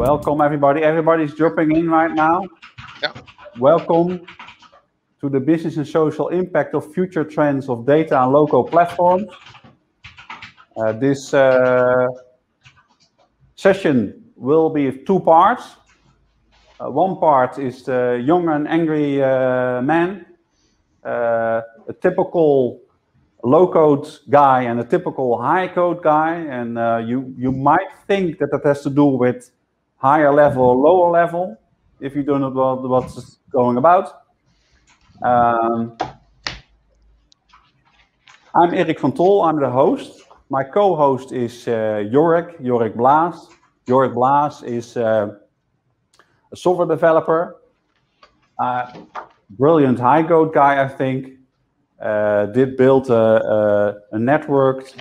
Welcome everybody. Everybody's jumping in right now. Yeah. Welcome to the business and social impact of future trends of data and local platforms. This session will be of two parts. One part is the young and angry man, a typical low-code guy and a typical high-code guy, and you might think that has to do with higher level or lower level, if you don't know what's going about. I'm Erik van Tol, I'm the host. My co-host is Jorik Blaas. Jorik Blaas is a software developer, brilliant high-code guy, I think. Did build a networked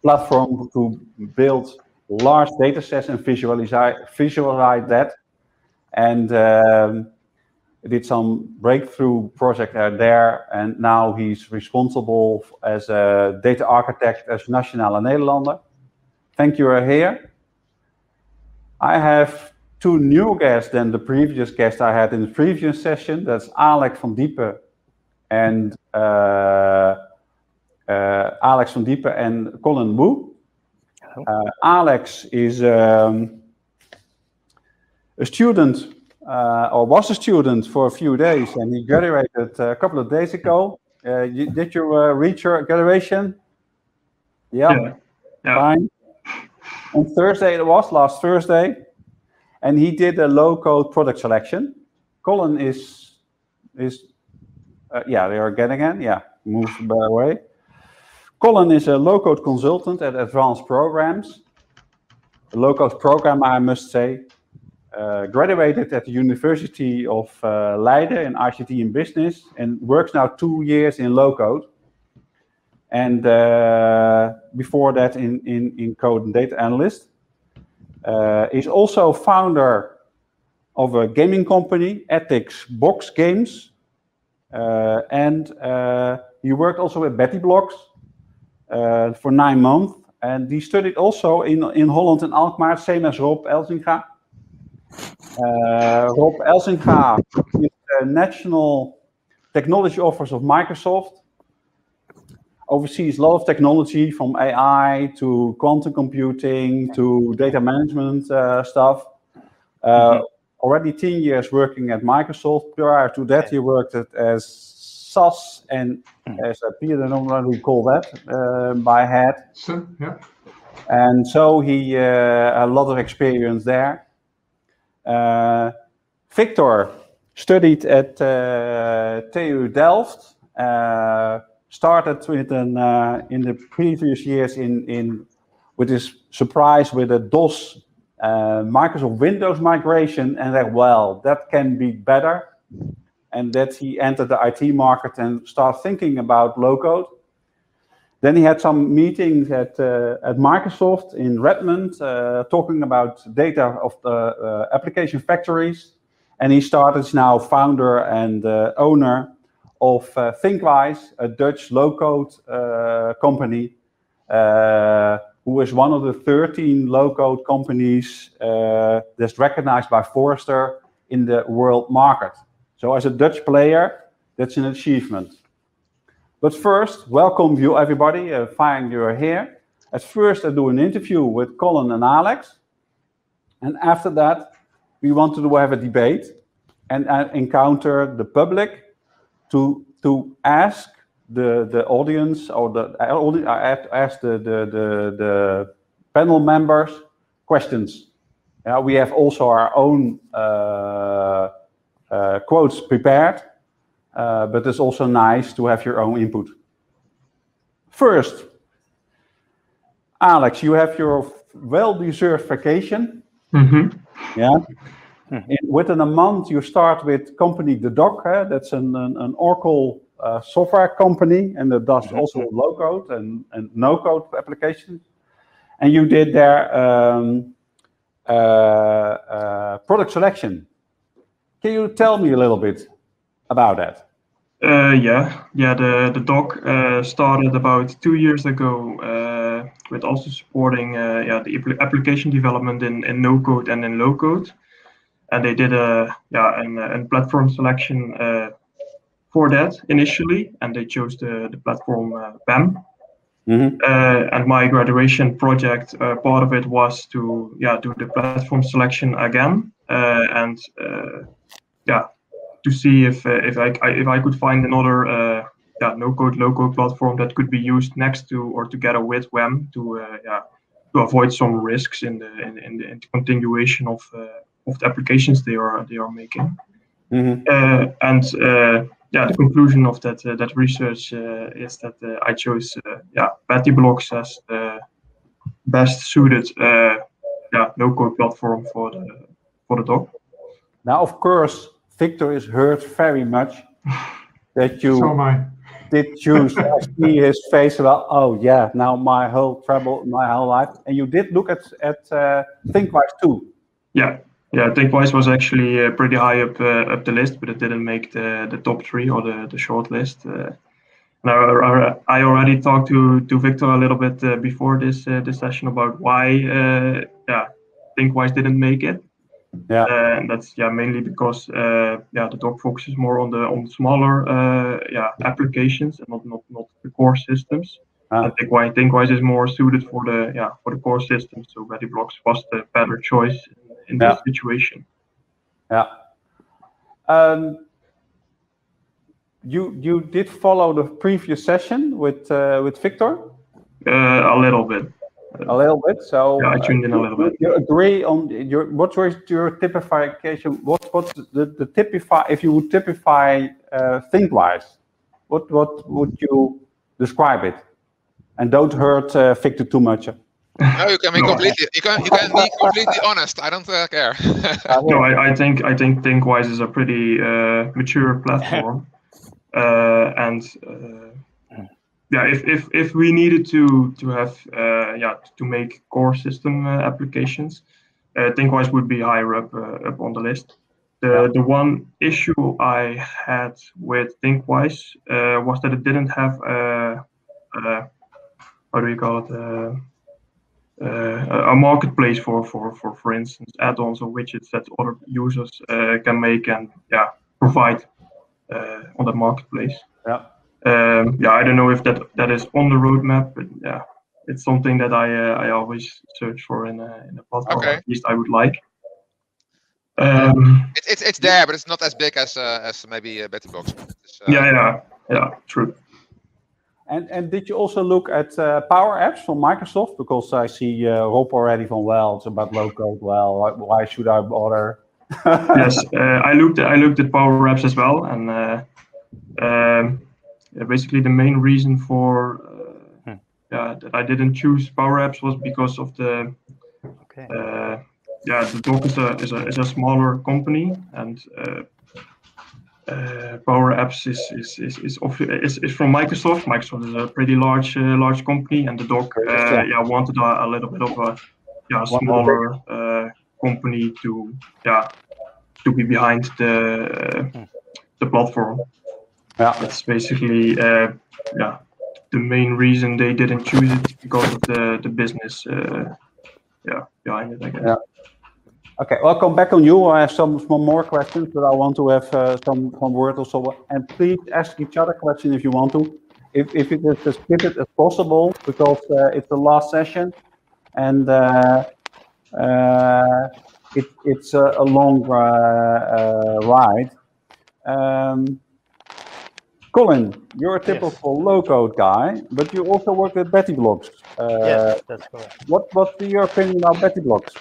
platform to build large data sets and visualize that, and did some breakthrough project there, and now he's responsible as a data architect as Nationale Nederlander. Thank you, are here. I have two new guests than the previous guest I had in the previous session. That's Alex van Diepen and Colin Wu. Alex is a student, or was a student for a few days, and he graduated a couple of days ago. Did you reach your graduation? Yeah. Fine. On Thursday, it was last Thursday, and he did a low-code product selection. Colin is yeah, they are getting in. Yeah, move away. Colin is a low-code consultant at Advanced Programs. A low-code programmer, I must say. Graduated at the University of Leiden in ICT and Business, and works now 2 years in low-code. And before that in code and data analyst. Is also founder of a gaming company, Ethics Box Games. And he worked also with bettyblocks for 9 months, and he studied also in Holland and Alkmaar, same as Rob Elzinga. Rob Elzinga is the National Technology Officer of Microsoft, oversees a lot of technology from AI to quantum computing to data management stuff. Already 10 years working at Microsoft. Prior to that, he worked as SAS and SAP, I don't know what we call that, by head. So, yeah. And so he had a lot of experience there. Victor studied at TU Delft. Started with in the previous years with his surprise with a DOS Microsoft Windows migration, and that can be better, and that he entered the IT market and started thinking about low-code. Then he had some meetings at Microsoft in Redmond, talking about data of the application factories, and he started now founder and owner of Thinkwise, a Dutch low-code company, who is one of the 13 low-code companies that's recognized by Forrester in the world market. So as a Dutch player, that's an achievement. But first, welcome you everybody, fine you're here. At first I do an interview with Colin and Alex, and after that we want to have a debate and encounter the public to ask the audience, or ask the panel members questions. We have also our own quotes prepared, but it's also nice to have your own input. First, Alex, you have your well-deserved vacation. Mm-hmm. Yeah. Within a month, you start with company The Doc. That's an Oracle software company, and that does also low-code and no-code applications. And you did their product selection. Can you tell me a little bit about that? The Doc started about 2 years ago with also supporting the application development in no code and in low code. And they did a platform selection for that initially, and they chose the platform PAM. And my graduation project, part of it was to do the platform selection again, and to see if I could find another no code low code platform that could be used next to or together with WAM to avoid some risks in the continuation of the applications they are making. The conclusion of that research is that I chose bettyblocks as the best suited no code platform for the dog. Now, of course, Victor is hurt very much that you did choose. I see his face about, oh yeah, now my whole life. And you did look at Thinkwise too. Yeah, Thinkwise was actually pretty high up the list, but it didn't make the top 3 or the short list. I already talked to Victor a little bit before this session about why Thinkwise didn't make it. And that's mainly because the dog focuses more on the smaller applications and not the core systems. I think Thinkwise is more suited for the core systems. So bettyblocks was the better choice in this situation. You did follow the previous session with Victor? A little bit. A little bit. So I tuned in a little bit. You agree on what was your typification? What's the typify? If you would typify Thinkwise, what would you describe it? And don't hurt Victor too much. No, you can be completely. You can be completely honest. I don't care. No, I think Thinkwise is a pretty mature platform, if we needed to have to make core system applications, Thinkwise would be higher up on the list. The one issue I had with Thinkwise was that it didn't have how do you call it? A marketplace for instance, add-ons or widgets that other users can make and provide on the marketplace. I don't know if that is on the roadmap, but it's something that I always search for in a platform. Okay. At least I would like. It's there, but it's not as big as maybe bettyblocks. True. And did you also look at Power Apps from Microsoft? Because I see Rob already from it's about low code. Why should I bother? Yes, I looked at Power Apps as well, and basically the main reason for that I didn't choose Power Apps was because of the the dog is a smaller company, and Power Apps is from Microsoft. Microsoft is a pretty large company, and the dog wanted a little bit of a smaller company to be behind the platform. That's basically the main reason they didn't choose it, because of the business behind it, I guess. Okay, I'll come back on you. I have some more questions, but I want to have some word also. And please ask each other questions if you want to. If it is as limited as possible, because it's the last session, and it's a long ride. Colin, you're a typical low-code guy, but you also work with bettyblocks. Yes, that's correct. What's your opinion about bettyblocks?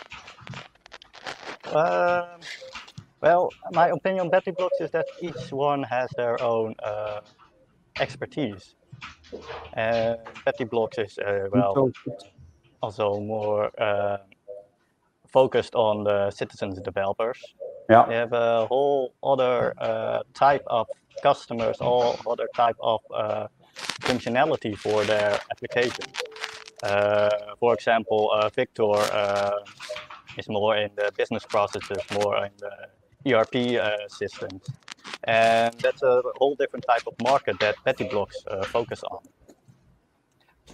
Well, my opinion on bettyblocks is that each one has their own expertise. And bettyblocks is also more focused on the citizens developers. They have a whole other type of customers, all other type of functionality for their application. For example, Victor is more in the business processes, more in the ERP systems. And that's a whole different type of market that bettyblocks focus on.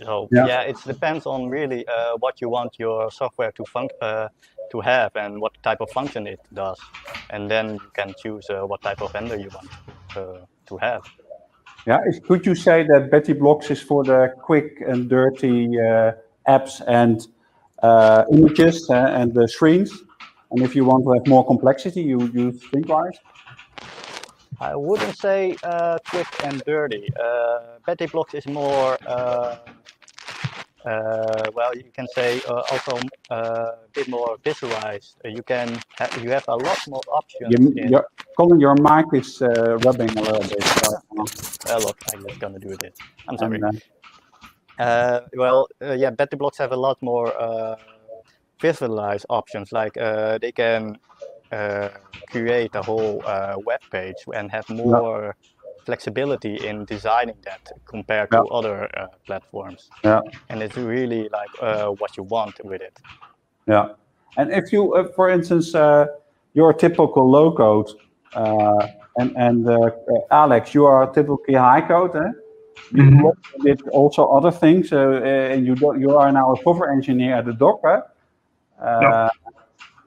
So yeah, it depends on really what you want your software to have and what type of function it does, and then you can choose what type of vendor you want to have. Yeah, could you say that bettyblocks is for the quick and dirty apps and images and the screens, and if you want to have more complexity, you use Thinkwise? I wouldn't say quick and dirty. bettyblocks is more well, you can say also a bit more visualized. You have a lot more options. Colin, your mic is rubbing a little bit. Look, I'm just gonna do this. I'm sorry. Yeah, bettyblocks have a lot more visualized options. Like they can create a whole web page and have more flexibility in designing that compared to other platforms. Yeah. And it's really like what you want with it. Yeah. And if you, for instance, you're a typical low code, and Alex, you are typically high code, eh? You did also other things, and you are now a software engineer at the doc, eh?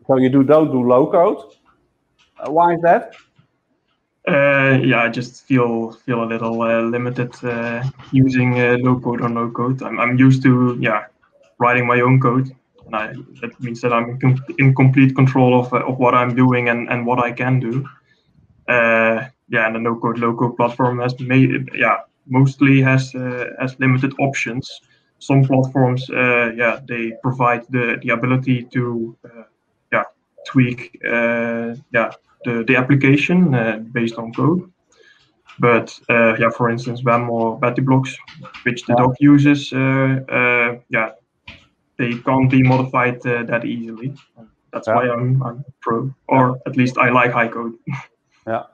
So you don't do low code. Why is that? Yeah, I just feel a little limited using low code or no code. I'm used to writing my own code, and that means that I'm in complete control of what I'm doing and what I can do. And the no code low code platform has mostly has limited options. Some platforms they provide the ability to tweak the application based on code. But for instance, BAM or bettyblocks, which the doc uses, they can't be modified that easily. That's why I'm pro, or at least I like high code. Yeah.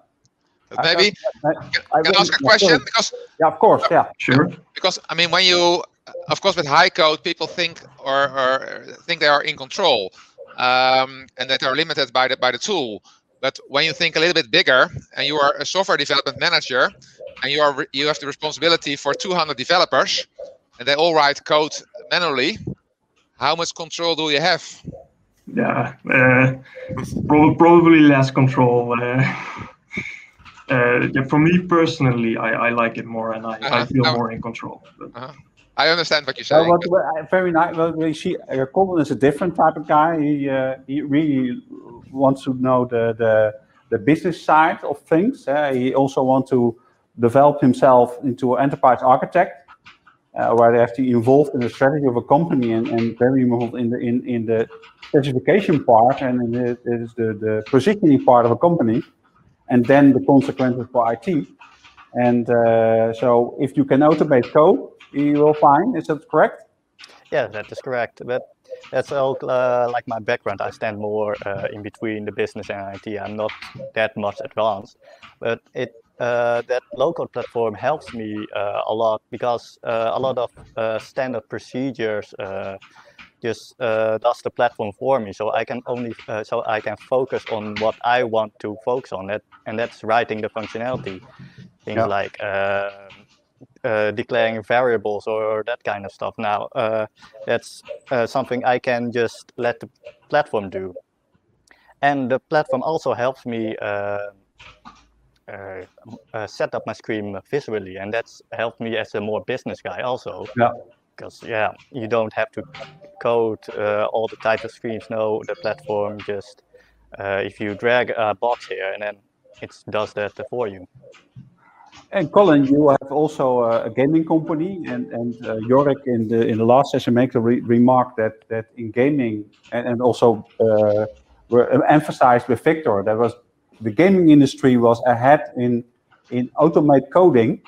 Maybe I can ask a question? Because of course, sure. Because I mean, when you, of course, with high code, people think or think they are in control, and that they are limited by the tool. But when you think a little bit bigger, and you are a software development manager, and you have the responsibility for 200 developers, and they all write code manually, how much control do you have? Yeah, probably less control. For me personally, I like it more, and I feel more in control. I understand what you're saying. Very nice. Well, we see Colin is a different type of guy. He really wants to know the business side of things. He also wants to develop himself into an enterprise architect, where they have to involve in the strategy of a company and very involved in the specification part and in the positioning part of a company, and then the consequences for IT. And so, if you can automate code, you will find. Is that correct? Yeah, that is correct. But that's all like my background. I stand more in between the business and IT. I'm not that much advanced, but that local platform helps me a lot, because a lot of standard procedures just does the platform for me. So I can focus on what I want to focus on, and that's writing the functionality, things like declaring variables or that kind of stuff. Now that's something I can just let the platform do, and the platform also helps me set up my screen visually, and that's helped me as a more business guy also. Yeah. Because you don't have to code all the types of screens. No, the platform just if you drag a box here, and then it does that for you. And Colin, you have also a gaming company, and Jorik in the last session made a remark that in gaming and also were emphasized with Victor, that was the gaming industry was ahead in automate coding.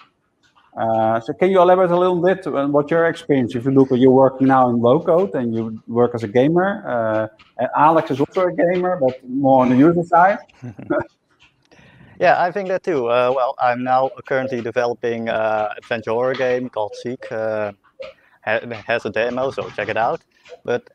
So can you elaborate a little bit on what your experience? If you look at you're working now in low code and you work as a gamer, and Alex is also a gamer, but more on the user side. Yeah, I think that too. Well, I'm now currently developing an adventure horror game called Seek. Has a demo, so check it out. But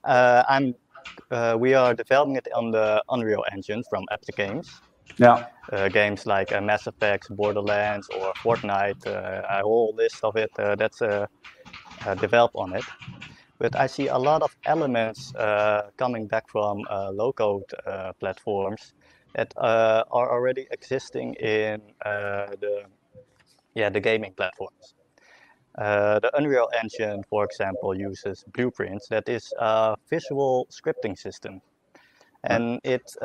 we are developing it on the Unreal Engine from Epic Games. Yeah. Games like Mass Effect, Borderlands, or Fortnite. A whole list of it. That's develop on it. But I see a lot of elements coming back from low-code platforms that are already existing in the gaming platforms. The Unreal Engine, for example, uses Blueprints. That is a visual scripting system, and it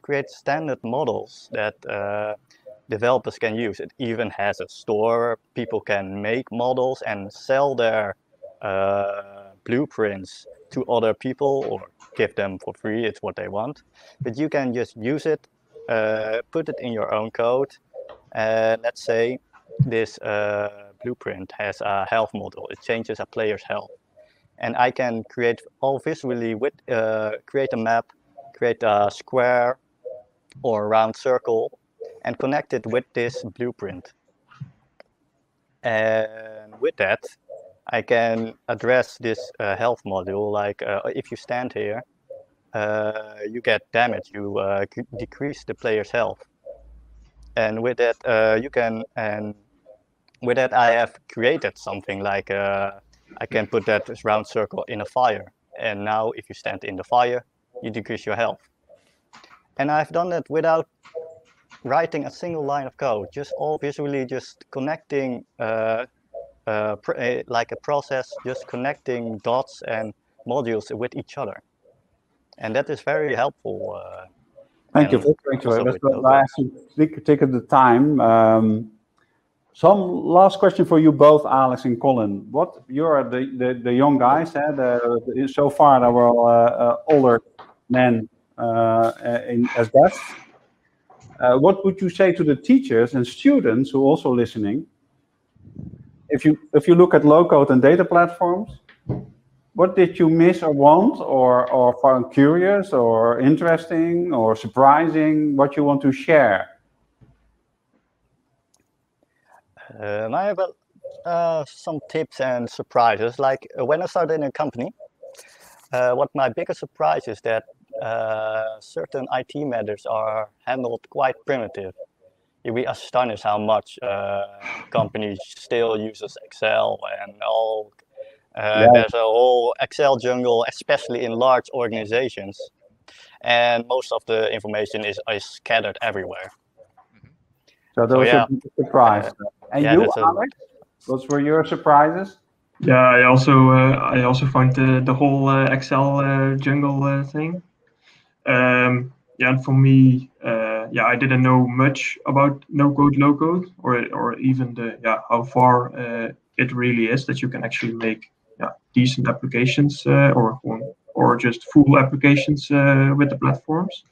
creates standard models that developers can use. It even has a store. People can make models and sell their blueprints to other people or give them for free. It's what they want. But you can just use it, put it in your own code. Let's say this blueprint has a health model. It changes a player's health. And I can create all visually with create a map, create a square or a round circle, and connect it with this blueprint. And with that, I can address this health module, like if you stand here, you get damage, you decrease the player's health. And with that, with that I have created something like, I can put that round circle in a fire. And now if you stand in the fire, you decrease your health. And I've done that without writing a single line of code, just all visually just connecting like a process, just connecting dots and modules with each other. And that is very helpful. Thank you. Thank you. That's why I actually taken the time. Some last question for you both, Alex and Colin. What you're the young guys, so far there were older men as guests. What would you say to the teachers and students who are also listening? If you look at low-code and data platforms, what did you miss or want, or found curious or interesting or surprising? What you want to share? I have some tips and surprises. Like when I started in a company, what my biggest surprise is that certain IT matters are handled quite primitive. You'll be astonished how much companies still uses Excel and all. There's a whole Excel jungle, especially in large organizations, and most of the information is scattered everywhere. So that was a surprise. And you, Alex, what were your surprises? Yeah, I also find the whole Excel jungle thing. And for me, I didn't know much about no-code, low-code, or even how far it really is that you can actually make decent applications or just full applications with the platforms.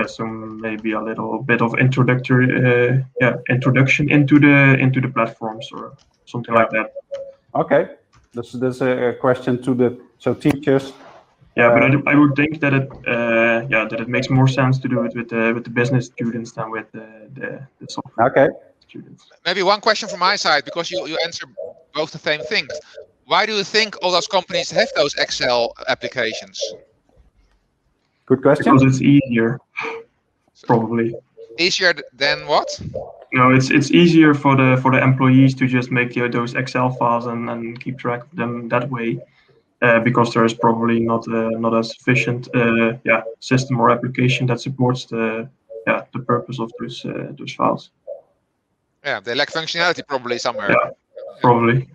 So maybe a little bit of introduction into the platforms or something like that. Okay, that's a question to teachers. Yeah, but I would think that it makes more sense to do it with the business students than with the software students. Maybe one question from my side, because you answer both the same things. Why do you think all those companies have those Excel applications? Good question. Because it's easier, probably. Easier than what? No, it's easier for the employees to just make those Excel files and keep track of them that way. Because there is probably not a sufficient system or application that supports the purpose of those files. Yeah, they lack functionality probably somewhere. Yeah, probably.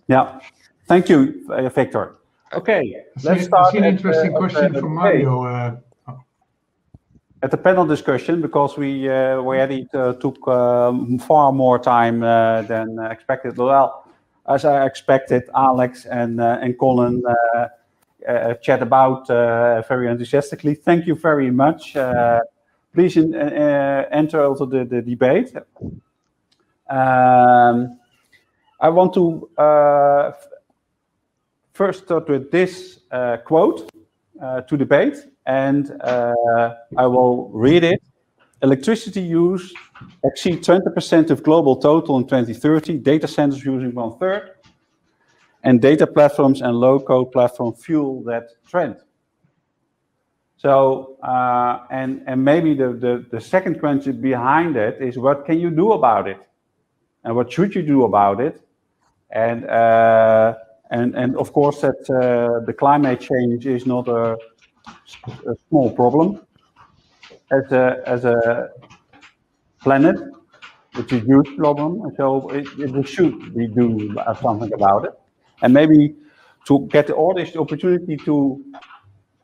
Yeah, thank you, Victor. Okay, let's start. I see an interesting question from Mario. At the panel discussion, because we already took far more time than expected. Well, as I expected, Alex and Colin chat about very enthusiastically. Thank you very much. Please enter also the debate. I want to first start with this quote to debate, and I will read it. Electricity use exceeds 20% of global total in 2030, data centers using 1/3, and data platforms and low-code platform fuel that trend. So, and maybe the second question behind it is, what can you do about it? And what should you do about it? and of course that the climate change is not a small problem. As a planet, it's a huge problem, and so we should be doing something about it, and maybe to get the audience the opportunity to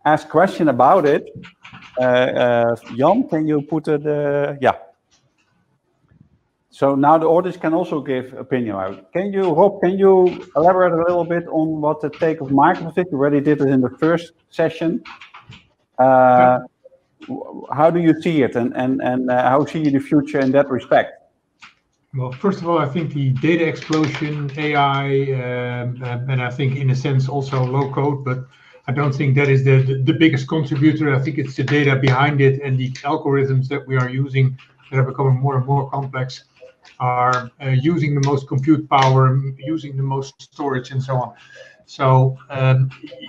ask question about it. Jan, can you put it? Yeah. So now the audience can also give opinion out. Rob, can you elaborate a little bit on what the take of Microsoft is? You already did it in the first session. How do you see it, and how see you the future in that respect? Well, first of all, I think the data explosion, AI, and I think in a sense also low code, but I don't think that is the biggest contributor. I think it's the data behind it and the algorithms that we are using that are becoming more and more complex, are using the most compute power, using the most storage, and so on. So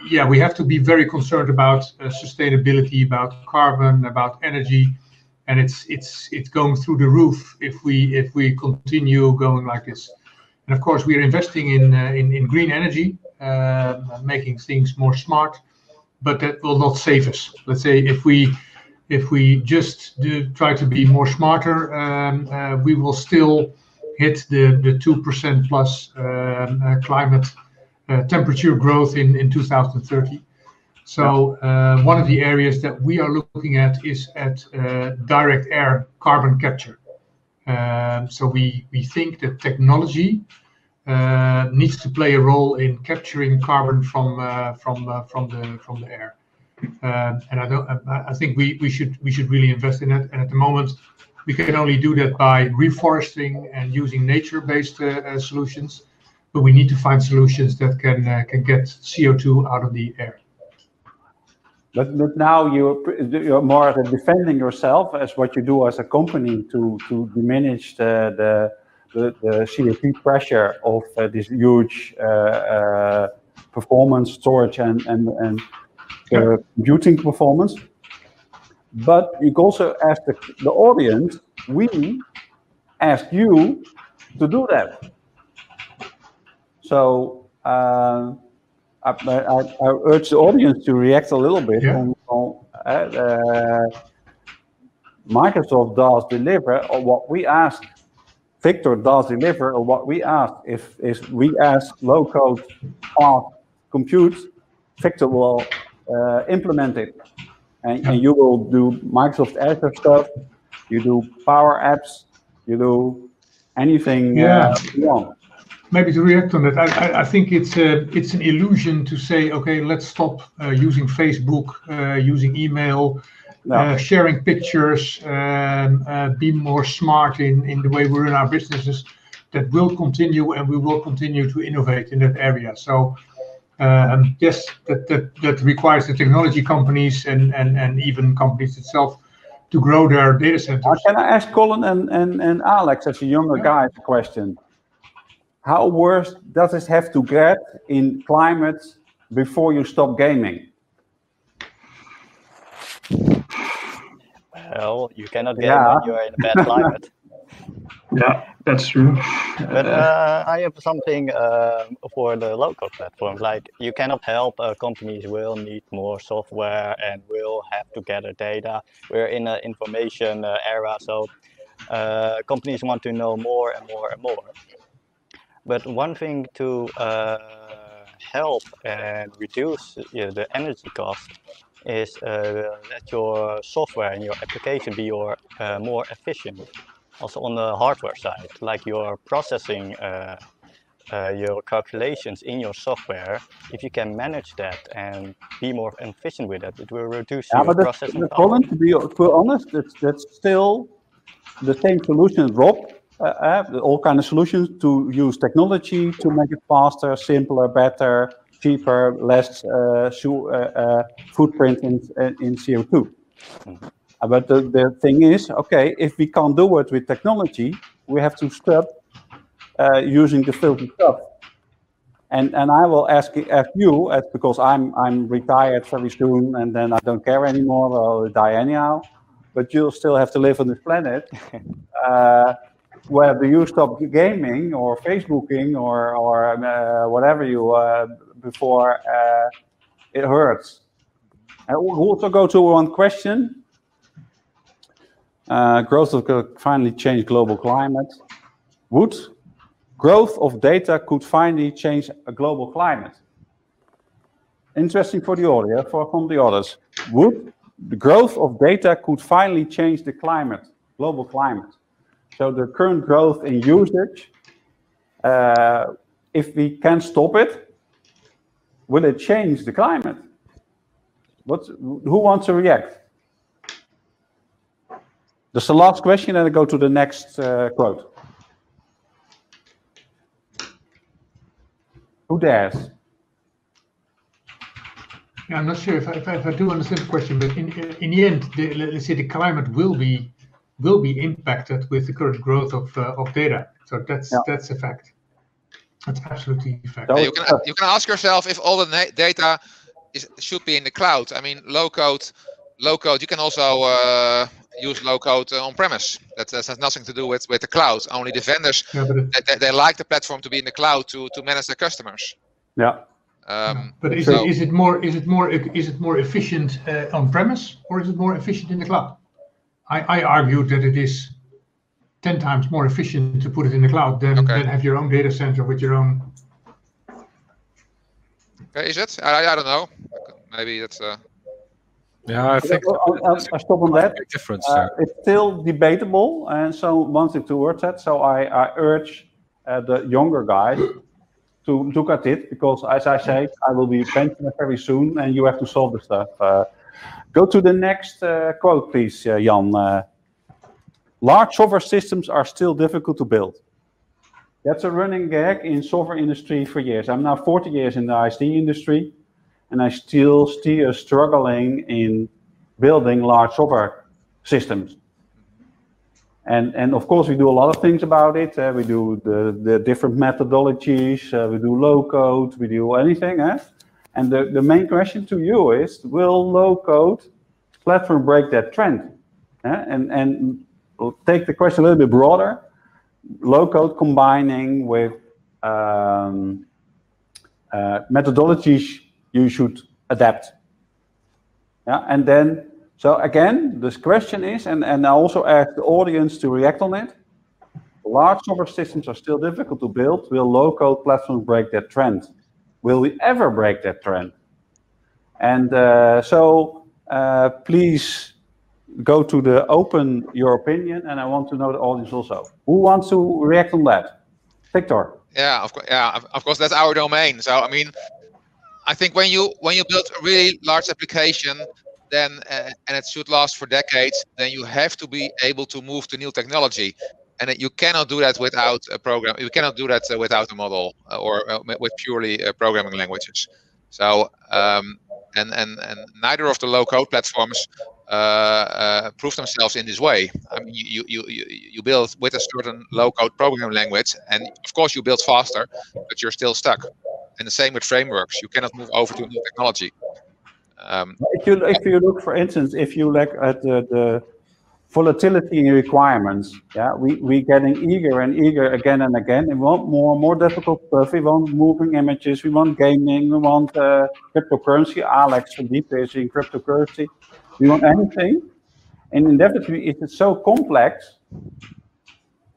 yeah, we have to be very concerned about sustainability, about carbon, about energy, and it's going through the roof if we continue going like this. And of course, we are investing in green energy, making things more smart, but that will not save us. Let's say if we just try to be more smarter, we will still hit the 2% plus climate temperature growth in 2030. So one of the areas that we are looking at is at direct air carbon capture. So we think that technology needs to play a role in capturing carbon from the air. And I think we should really invest in it. And at the moment, we can only do that by reforesting and using nature-based solutions. But we need to find solutions that can get CO2 out of the air. But now you're more defending yourself as what you do as a company to diminish the CO2 pressure of this huge performance storage and computing performance. But you also ask the audience, we ask you to do that. So I urge the audience to react a little bit on Microsoft does deliver or what we ask. Victor does deliver or what we ask. If we ask low-code fast compute, Victor will implement it. And you will do Microsoft Azure stuff, you do Power Apps, you do anything you want. Maybe to react on that, I think it's an illusion to say, okay, let's stop using Facebook, using email, sharing pictures, be more smart in the way we run our businesses. That will continue, and we will continue to innovate in that area. So yes, that requires the technology companies and even companies itself to grow their data centers. Can I ask Colin and Alex, as a younger guy, a question? How worse does it have to get in climate before you stop gaming? Well, you cannot game when you're in a bad climate. Yeah, that's true. But I have something for the local platforms. Like, you cannot help companies will need more software and will have to gather data. We're in an information era, so companies want to know more and more and more. But one thing to help and reduce the energy cost is let your software and your application be more efficient. Also on the hardware side, like your processing, your calculations in your software, if you can manage that and be more efficient with it, it will reduce your processing cost. Colin, to be honest, that's still the same solution as Rob. All kind of solutions to use technology to make it faster, simpler, better, cheaper, less footprint in CO2. But the thing is, okay, if we can't do it with technology, we have to stop using the filthy stuff. And I will ask you, because I'm retired very soon, and then I don't care anymore. I'll die anyhow. But you'll still have to live on this planet. whether you stop gaming or Facebooking or whatever you before it hurts. We'll also go to one question. Growth could finally change global climate. Would growth of data could finally change a global climate? Interesting for the audience, from the others. Would the growth of data could finally change the climate, global climate? So the current growth in usage, if we can stop it, will it change the climate? Who wants to react? That's the last question, and I go to the next quote. Who dares? Yeah, I'm not sure if I do understand the question, but in the end, let's say the climate will be impacted with the current growth of data. So that's a fact. That's absolutely a fact. You can ask yourself if all the data should be in the cloud. I mean, low code. You can also use low code on premise. That has nothing to do with the cloud. Only the vendors they like the platform to be in the cloud to manage their customers. Yeah. But is it more efficient on premise, or is it more efficient in the cloud? I argue that it is 10 times more efficient to put it in the cloud than have your own data center with your own. Okay, is it? I don't know. Maybe that's. Yeah, I think I'll stop on that. Difference. It's still debatable, and so one thing towards that. So I urge the younger guys to look at it, because as I say, I will be pensioner very soon, and you have to solve the stuff. Go to the next quote, please, Jan. Large software systems are still difficult to build. That's a running gag in software industry for years. I'm now 40 years in the ICT industry, and I still struggling in building large software systems. And of course, we do a lot of things about it. We do the different methodologies. We do low code. We do anything. And the main question to you is: will low code platform break that trend? And we'll take the question a little bit broader. Low code combining with methodologies you should adapt. Yeah, and then. So again, this question is, and I also ask the audience to react on it. Large software systems are still difficult to build. Will low-code platforms break that trend? Will we ever break that trend? And please go to the open your opinion, and I want to know the audience also. Who wants to react on that? Victor. Yeah, of course. Yeah, of course, that's our domain. So I mean, I think when you build a really large application, then and it should last for decades, then you have to be able to move to new technology, and you cannot do that without a program. You cannot do that without a model or with purely programming languages. So and neither of the low-code platforms prove themselves in this way. I mean, you build with a certain low-code programming language, and of course you build faster, but you're still stuck. And the same with frameworks. You cannot move over to new technology. If you look, for instance, if you look at the volatility in requirements, yeah, we getting eager and eager again and again. We want more difficult stuff. We want moving images. We want gaming. We want cryptocurrency. Alex from Deep is in cryptocurrency. We want anything, and inevitably, if it's so complex,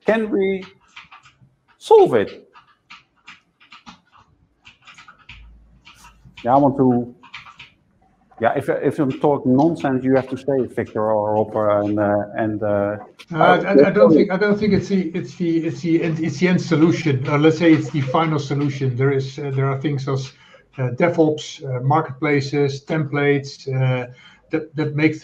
can we solve it? Yeah, I want to. Yeah, if I'm talking nonsense, you have to say it, Victor or Hopper, I don't think it's the end solution. Let's say it's the final solution. There are things as DevOps, marketplaces, templates that make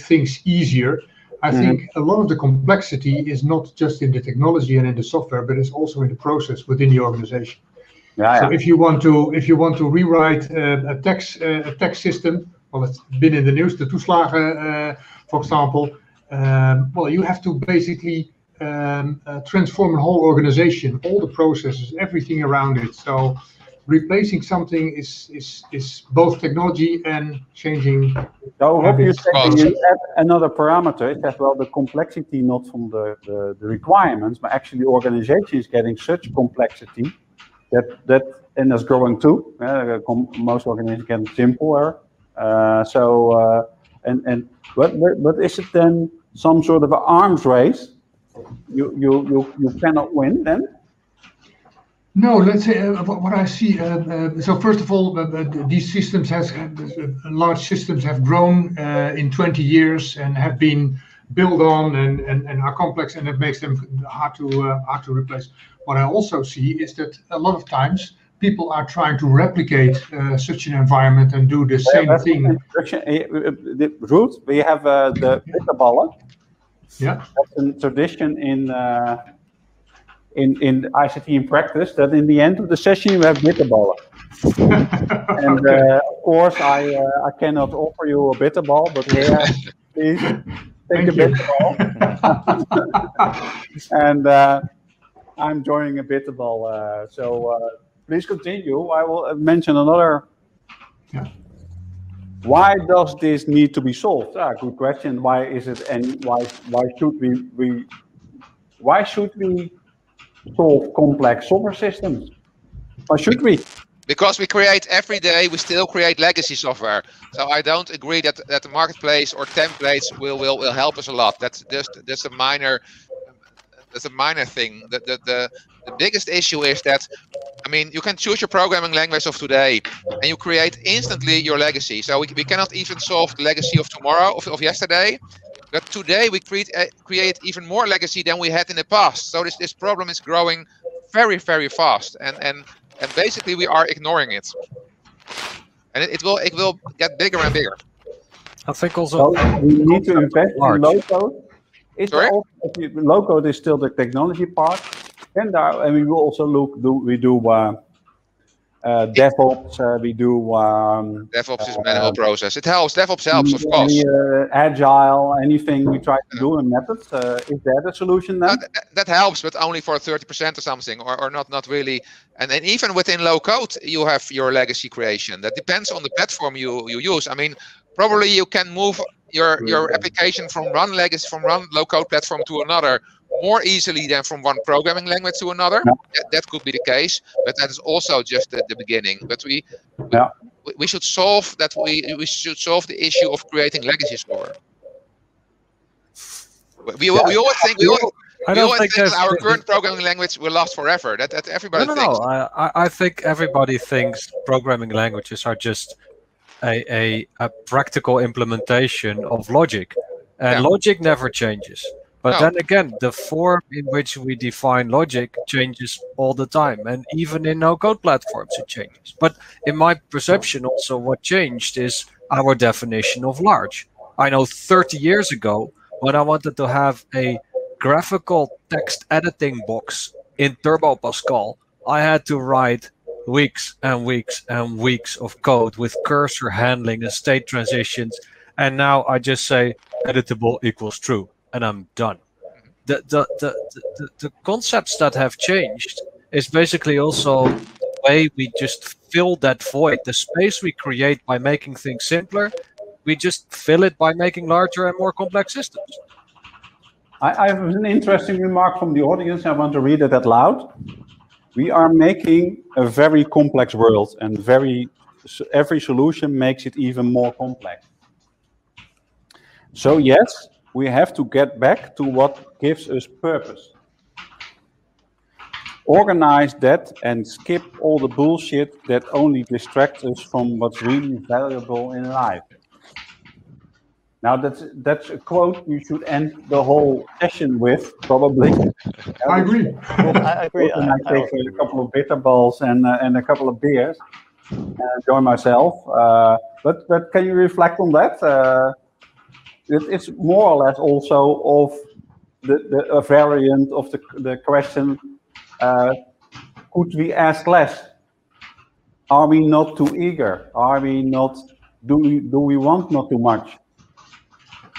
things easier. I think a lot of the complexity is not just in the technology and in the software, but it's also in the process within the organization. Yeah, so if you want to rewrite a tax system, well, it's been in the news, the toeslagen, for example. Well, you have to basically transform a whole organization, all the processes, everything around it. So replacing something is both technology and changing. So Rob, you habits. add another parameter. It says, well, the complexity not from the requirements, but actually the organization is getting such complexity that and that's growing too. Most organizations get simpler. But is it then some sort of an arms race? You cannot win then? No, let's say what I see. So first of all, these systems large systems have grown in 20 years and have been built on and are complex, and it makes them hard to replace. What I also see is that a lot of times people are trying to replicate such an environment and do the same thing. Ruth, we have the bitterballen. Yeah, that's a tradition in ICT in practice, that in the end of the session you have bitterballen. And okay. Of course I cannot offer you a bitterball, but here, please take a bitterball. And I'm joining a bitterball, so please continue. I will mention another. Yeah. Why does this need to be solved? Good question. Why is it, and why should we solve complex software systems? Why should we? Because we create every day, we still create legacy software. So I don't agree that the marketplace or templates will help us a lot. That's a minor. That's a minor thing. The biggest issue is that, I mean, you can choose your programming language of today, and you create instantly your legacy. So we cannot even solve the legacy of tomorrow, of yesterday. But today we create even more legacy than we had in the past. So this problem is growing very, very fast, and basically we are ignoring it. And it will get bigger and bigger. I think also we need to invest in low-code. Low-code is still the technology part, and we will also do DevOps. We do DevOps is a manual process. It helps. DevOps helps, of course. Agile, anything we try to do in methods. Is that a solution then? That helps, but only for 30% or something, or not really. And even within low code, you have your legacy creation. That depends on the platform you use. I mean, probably you can move your application from one low code platform to another more easily than from one programming language to another. That could be the case, but that is also just the beginning. But we should solve that. We should solve the issue of creating legacy software. We always think that our current programming language will last forever. That everybody thinks. No. I think everybody thinks programming languages are just a practical implementation of logic, and logic never changes. But then again, the form in which we define logic changes all the time, and even in no-code platforms it changes. But in my perception also, what changed is our definition of large. I know 30 years ago, when I wanted to have a graphical text editing box in Turbo Pascal, I had to write weeks and weeks and weeks of code with cursor handling and state transitions, and now I just say editable equals true, and I'm done. The concepts that have changed is basically also the way we just fill that void, the space we create by making things simpler. We just fill it by making larger and more complex systems. I have an interesting remark from the audience. I want to read it out loud. We are making a very complex world, and every solution makes it even more complex. So yes, we have to get back to what gives us purpose. Organize that and skip all the bullshit that only distracts us from what's really valuable in life. Now that's a quote you should end the whole session with, probably. I agree. I agree. I take a couple of bitterballs and a couple of beers, join myself. But can you reflect on that? It's more or less also of a variant of the question: could we ask less? Are we not too eager? Are we not? Do we want not too much?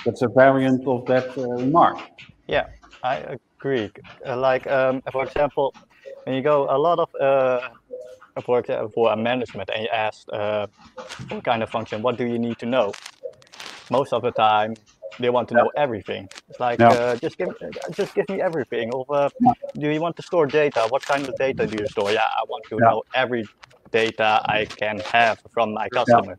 That's a variant of that remark. Yeah, I agree. For example, when you go, a lot of for example, for a management, and you asked what kind of function, what do you need to know? Most of the time, they want to know everything. It's like, just give me everything. Or do you want to store data? What kind of data do you store? Yeah, I want to know every data I can have from my customer.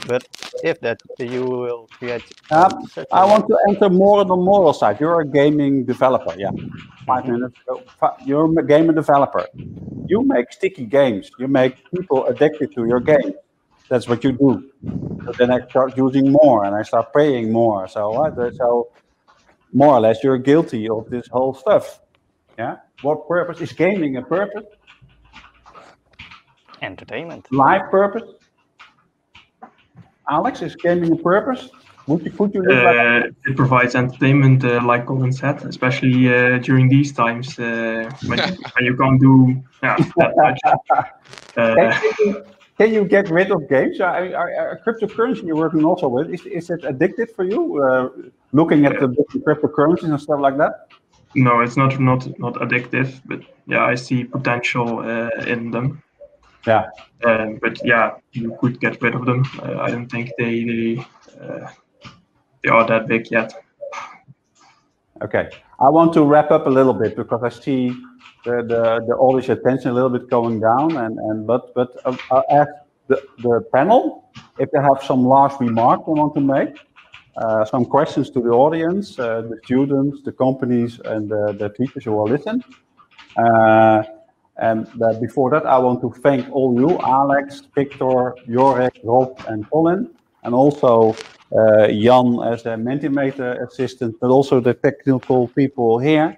But if that you will create, I want to enter more on the moral side. You're a gaming developer, 5 minutes ago. You're a game developer. You make sticky games. You make people addicted to your game. That's what you do. So then I start using more, and I start paying more. So more or less, you're guilty of this whole stuff. Yeah. What purpose is gaming? A purpose? Entertainment. Life purpose. Alex, is gaming a purpose? Could you live it provides entertainment, like Colin said, especially during these times when you can't do that much. Can you get rid of games? Are cryptocurrency you're working also with, is it addictive for you? Looking at the different cryptocurrencies and stuff like that? No, it's not addictive, but I see potential in them. Yeah. But you could get rid of them. I don't think they are that big yet. Okay, I want to wrap up a little bit because I see the audience attention a little bit going down, but I'll ask the panel if they have some last remark they want to make, some questions to the audience, the students, the companies, and the teachers who will listen. And before that, I want to thank all you, Alex, Victor, Jorik, Rob, and Colin, and also Jan as a Mentimeter assistant, but also the technical people here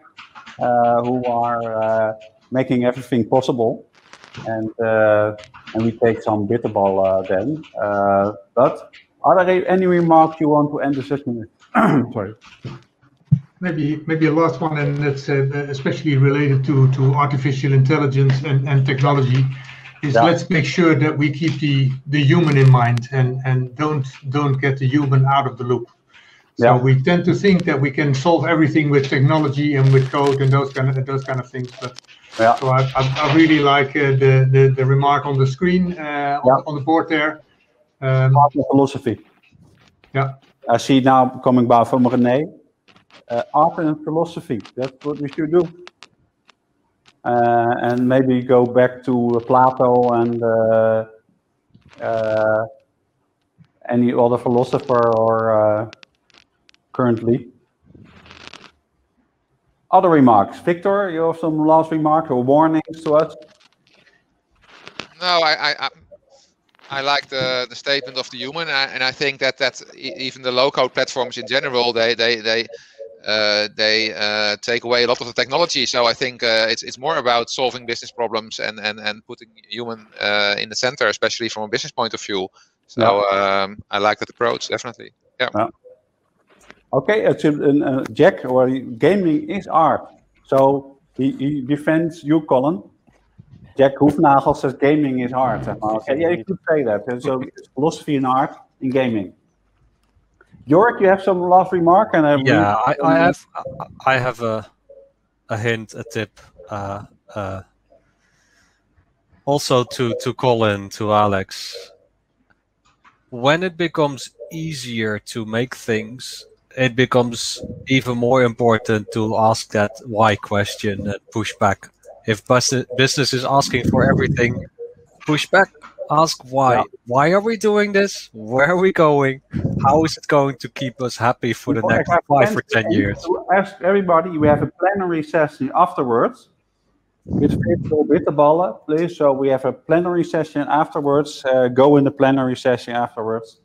who are making everything possible. And we take some bitterball then. But are there any remarks you want to end the session with? Sorry. Maybe a last one, and that's especially related to artificial intelligence and technology. Is let's make sure that we keep the human in mind and don't get the human out of the loop. So we tend to think that we can solve everything with technology and with code and those kind of things. But so I really like the remark on the screen on the board there. Philosophy. Yeah. I see now coming by from René. Art and philosophy. That's what we should do. And maybe go back to Plato and any other philosopher or currently. Other remarks. Victor, you have some last remarks or warnings to us? No, I like the statement of the human, and I think that even the low-code platforms in general, they take away a lot of the technology. So I think it's more about solving business problems and putting human in the center, especially from a business point of view. So I like that approach, definitely. Yeah. Okay, Jack, or gaming is art. So he defends you, Colin. Jack Hoefnagel says gaming is art. Okay, you could say that. So it's philosophy and art in gaming. Jorik, you have some last remark? And I have a hint, a tip. Also to Colin, to Alex. When it becomes easier to make things, it becomes even more important to ask that why question and push back. If business is asking for everything, push back. Ask why. Yeah. Why are we doing this? Where are we going? How is it going to keep us happy for the next 5 or 10 years? Ask everybody. We have a plenary session afterwards with Victor Bitterballen, please. So we have a plenary session afterwards. Go in the plenary session afterwards.